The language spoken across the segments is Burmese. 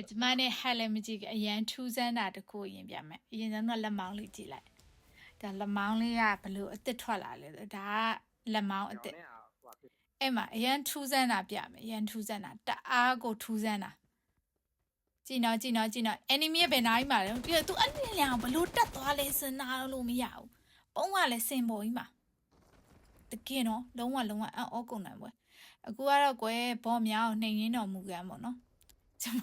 ကျမနဲ့ဟဲ့လည်းမကြည့်အရန်ထူးဆန်းတာတခုရင်ပြမယ်အရင်ဆုံးတော့လက်မောင်းလေးကြည့်လိုက်ဒါလက်မောင်းလေးကဘလို့အစ်စ်ထွက်လာလဲဒါကလက်မောင်းအစ်စ်အဲ့မှာအရန်ထူးဆန်းတာပြမယ်အရန်ထူးဆန်းတာတအားကိုထူးဆန်းတာကြည့်နော် enemy ရဲ့ဘယ်နားကြီးမှာလဲပြီးတော့ तू အဲ့ဒီလျောင်ဘလို့တက်သွားလဲစဉ်းစားလို့မရဘူးပုံးကလည်းစင်ပေါ်ကြီးမှာတကယ်နော်လုံးဝအော်ကုန်တယ်ပွဲအခုကတော့ကွယ်ဘော့များကိုနှိမ်ရင်းတော်မူကမ်းပေါ့နော်ကျမ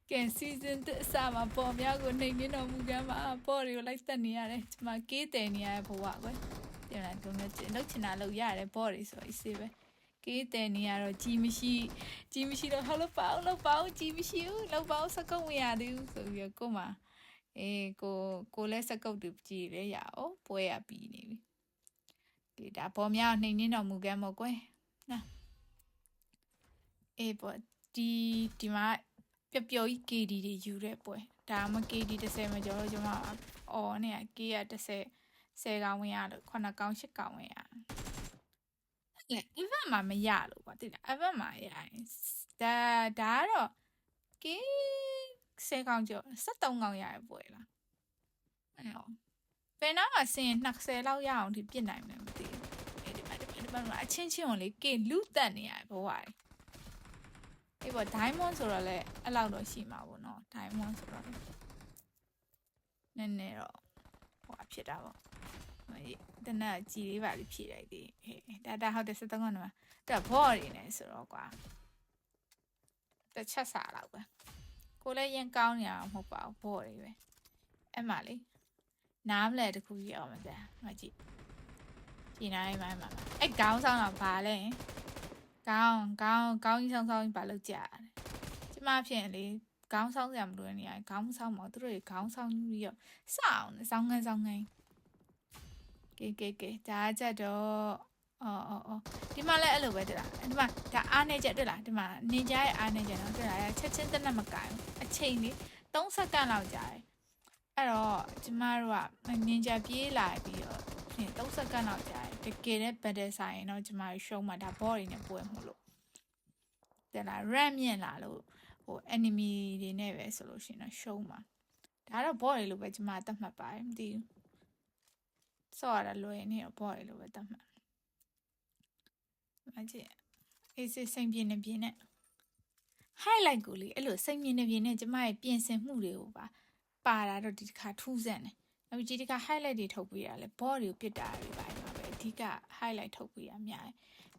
ကဲ season 1အစမှာဘော့များကိုနှိမ်ရင်းတော်မူကမ်းမှာဘော့တွေကိုလိုက်တက်နေရတယ်ကျမကေးတယ်နေရတဲ့ဘဝကွယ်ပြန်လာတော့လည်းလောက်ချင်တာလောက်ရတယ်ဘော့တွေဆိုအစ်စေးပဲကေးတယ်နေရတော့ကြီးမရှိတော့ဟောလို့ပေါင်းကြီးမရှိဘူးလောက်ပေါင်းစကုတ်မရသေးဘူးဆိုပြီးတော့ကို့မှာကိုလည်းစကုတ်တူကြည်လဲရအောင်ပွဲရပြီးနေပြီဒီဒါဘောများနှိမ်နှင်းတော်မူကမ်းမို့ကွယ်နော်ပေါ့ဒီမှာပျော်ကြီး KD တွေယူတဲ့ပွဲဒါမှ KD 30မကျော်တော့ကျွန်မအော်နဲ့ K က10ကောင်ဝင်ရလို့9ကောင်10ကောင်ဝင်ရလေ event မှာမရလို့ပါတိလား event မှာရရင်ဒါကတော့ K 10ကောင်ကျော်73ကောင်ရရပွဲလားအဲ့တော့ဘယ်နာမှာစင်20လောက်ရအောင်ဒီပြစ်နိုင်မယ်မသိဘူးအဲ့ဒီမှာအချင်းကိုလေ K လူတက်နေရဘဝတွေအဲ့ပေါ့ diamond ဆိုတော့လေအဲ့လောက်တော့ရှိမှာပေါ့နော် diamond ဆိုတော့နည်းနည်းတော့ဟိုဖြစ်တာပေါ့တနက်ကြီးလေးပါလိဖြည့်လိုက်သေးဒါဟုတ်တယ်73ကောင်တော့ဒါဘော့တွေနေဆိုတော့ကွာတစ်ချက်စားတော့ပဲကိုလည်းရင်ကောင်းနေအောင်မဟုတ်ပါဘူးဘော့တွေပဲအဲ့မှာလေနားမလဲတခုကြီးအောင်မစမ်းမကြည့်ဒီနိုင်မှာအဲ့ခေါင်းဆောင်တော့ဘာလဲကောင်းကြီးဆောင်ကြီးဘာလို့ကြာတယ်ကျမဖြစ်လေခေါင်းဆောင်စရာမလိုနေရခေါင်းဆောင်မသူတို့ခေါင်းဆောင်ပြီးတော့စောင်းငန်းကဲဒါကြတော့ဒီမှာလည်းအဲ့လိုပဲတွေ့လားဒီမှာဒါအားနေချက်တွေ့လားဒီမှာနင်ကြားရဲ့အားနေချက်နော်တွေ့လားချက်ချင်းတက်နဲ့မကင်အချိန်လေး3စက္ကန့်လောက်ကြာတယ်အဲ့တော့ကျမတို့ကနင်ကြားပြေးလာပြီးတော့3စက္ကန့်လောက်ကြာတယ်တကယ်တဲ့ဘတ်တယ်ဆိုင်ရင်တော့ကျမတို့ရှုံးမှာဒါဘော့တွေနဲ့ပွဲမှုလို့တဲ့လား ram မြင့်လာလို့ဟို enemy တွေနဲ့ပဲဆိုလို့ရှိရင်တော့ရှုံးမှာဒါတော့ဘော့တွေလို့ပဲကျမသတ်မှတ်ပါတယ်မသိဘူးစောရတာလွယ်နေတော့ဘော့တွေလို့ပဲသတ်မှတ်မကြည့်အေးစိတ်ပြင်းနေ highlight ကိုလေအဲ့လိုစိတ်မြင်နေကျမရဲ့ပြင်ဆင်မှုတွေကိုပါတာတော့ဒီတစ်ခါထူးဆန်းတယ်နောက်ပြီးဒီတစ်ခါ highlight တွေထုတ်ပေးတာလေဘော့တွေကိုပြစ်တာတွေပါမှာပဲအဓိက highlight ထုတ်ပေးတာများ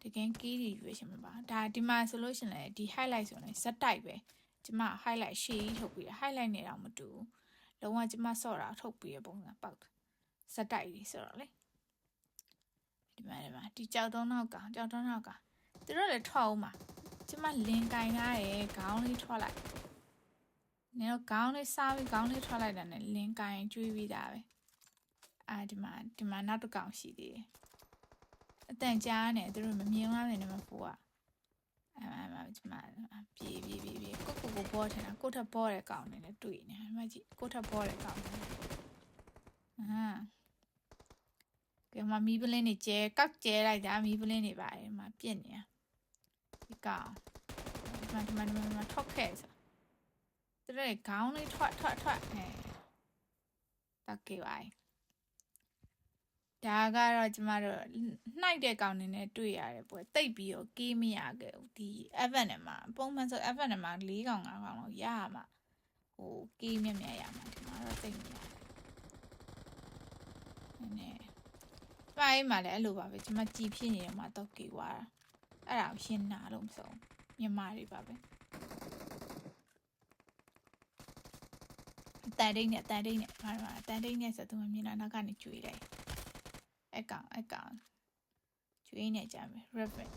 တယ်တကယ်ကြီးတွေရွေးရှင်မပါဒါဒီမှာဆိုလို့ရှင်လေဒီ highlight ဆိုရင်ဇက်တိုက်ပဲကျမ highlight ရှေ့ကြီးထုတ်ပေးတာ highlight နဲ့တော့မတူဘူးလုံးဝကျမစော့တာထုတ်ပေးတဲ့ပုံစံပေါက်ဇက်တိုက်ကြီးဆိုတော့လေဒီမှာဒီကြောက်တုံးတော့ကောင်သူတို့လည်းထွက်အောင်ပါကျမလင်ကင်ထားတယ်ခေါင်းလေးထွက်လိုက်နင်တို့ခေါင်းလေးစားပြီးခေါင်းလေးထွက်လိုက်တယ်နဲ့လင်ကင်ကျွေးပြီးသားပဲဒီမှာနောက်တစ်ကောင်ရှိသေးတယ်အတန်ကြားနေသူတို့မမြင်လားနေမှာပို့ကျမပြေးကိုဘောထင်တာကိုထဘောတဲ့ကောင်နေနဲ့တွေ့နေမှကြည့်ကိုထဘောတဲ့ကောင်ကဲမမီးပလင်းနေကျဲကောက်ကျဲလိုက်တာမီးပလင်းနေပါတယ်မှာပြစ်နေတာဒီကောင်ဒီမှာထောက်ခဲ့ဆိုသူတို့ခေါင်းလေးထွက်တက်ကြပါဒါကတော့ကျမတို့နှိုက်တဲ့ကောင်နေနဲ့တွေ့ရတယ်ပွဲတိတ်ပြီးတော့ကေးမရခဲ့ဘူးဒီ event နဲ့မှာပုံမှန်ဆို event နဲ့မှာ4ကောင်5ကောင်လောက်ရမှာဟိုကေးမြရမှာဒီမှာတော့တိတ်မရနဲ့ပိုင်းမှာလည်းအဲ့လိုပါပဲကျမကြည်ဖြစ်နေတယ်မှာတော့ကေးသွားတာအဲ့ဒါရှင်းနာလို့မဆုံးမြန်မာတွေပါပဲတန်တိတ်နဲ့ဘာမှတန်တိတ်နဲ့ဆိုသူမမြင်တော့နောက်ကနေကျွေးတယ်အကောင်ကျွေးနေကြမယ် rabbit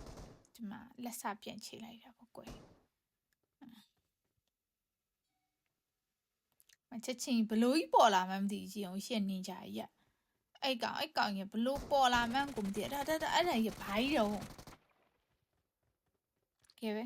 ဒီမှာလက်စပြန်ချိလိုက်တာပေါ့ကွယ်မချက်ချင်းဘလို့ကြီးပေါ်လာမှမသိကြည့်အောင်ရှက်နေကြရအဲ့ကောင်ရဘလို့ပေါ်လာမှကိုမသိအဲ့ဒါကြီးဘိုင်းတော့ကဲပဲ